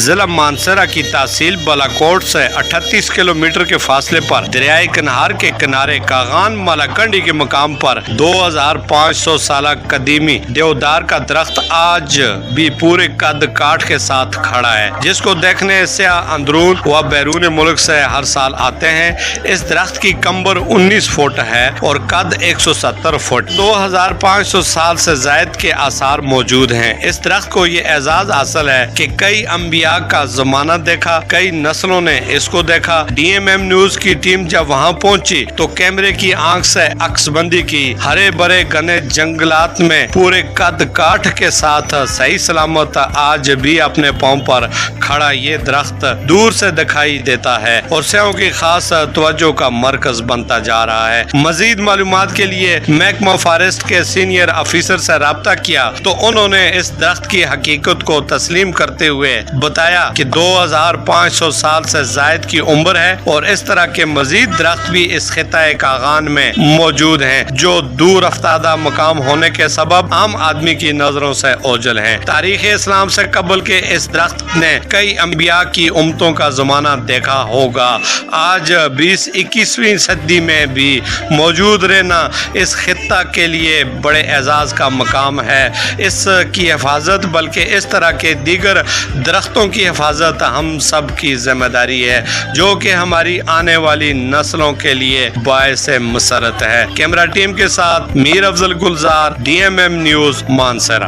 ضلع مانسہرہ کی تحصیل بالاکوٹ سے 38 کلومیٹر کے فاصلے پر دریائے کنہار کے کنارے کاغان مالاکنڈی کے مقام پر 2500 سالہ قدیمی دیودار کا درخت آج بھی پورے قد کاٹ کے ساتھ کھڑا ہے، جس کو دیکھنے سیاح اندرون و بیرون ملک سے ہر سال آتے ہیں۔ اس درخت کی کمبر 19 فٹ ہے اور قد 170 فٹ۔ 2500 سال سے زائد کے آثار موجود ہیں۔ اس درخت کو یہ اعزاز حاصل ہے کہ کئی انبیاء کا زمانہ دیکھا، کئی نسلوں نے اس کو دیکھا۔ DMM نیوز کی ٹیم جب وہاں پہنچی تو کیمرے کی آنکھ سے عکس بندی کی۔ ہرے بھرے گھنے جنگلات میں پورے قد کاٹ کے ساتھ صحیح سلامت آج بھی اپنے پاؤں پر کھڑا یہ درخت دور سے دکھائی دیتا ہے اور سیاحوں کی خاص توجہ کا مرکز بنتا جا رہا ہے۔ مزید معلومات کے لیے محکمہ فارسٹ کے سینئر افیسر سے رابطہ کیا تو انہوں نے اس درخت کی حقیقت کو تسلیم کرتے ہوئے بتایا کہ 2500 سال سے زائد کی عمر ہے اور اس طرح کے مزید درخت بھی اس خطہ کاغان میں موجود ہیں جو دور افتادہ مقام ہونے کے سبب عام آدمی کی نظروں سے اوجھل ہیں۔ تاریخ اسلام سے قبل کے اس درخت نے کئی انبیاء کی امتوں کا زمانہ دیکھا ہوگا۔ آج 21ویں صدی میں بھی موجود رہنا اس خطہ کے لیے بڑے اعزاز کا مقام ہے۔ اس کی حفاظت بلکہ اس طرح کے دیگر درختوں کی حفاظت ہم سب کی ذمہ داری ہے جو کہ ہماری آنے والی نسلوں کے لیے باعث مسرت ہے۔ کیمرہ ٹیم کے ساتھ میر افضل گلزار، DMM نیوز، مانسہرہ۔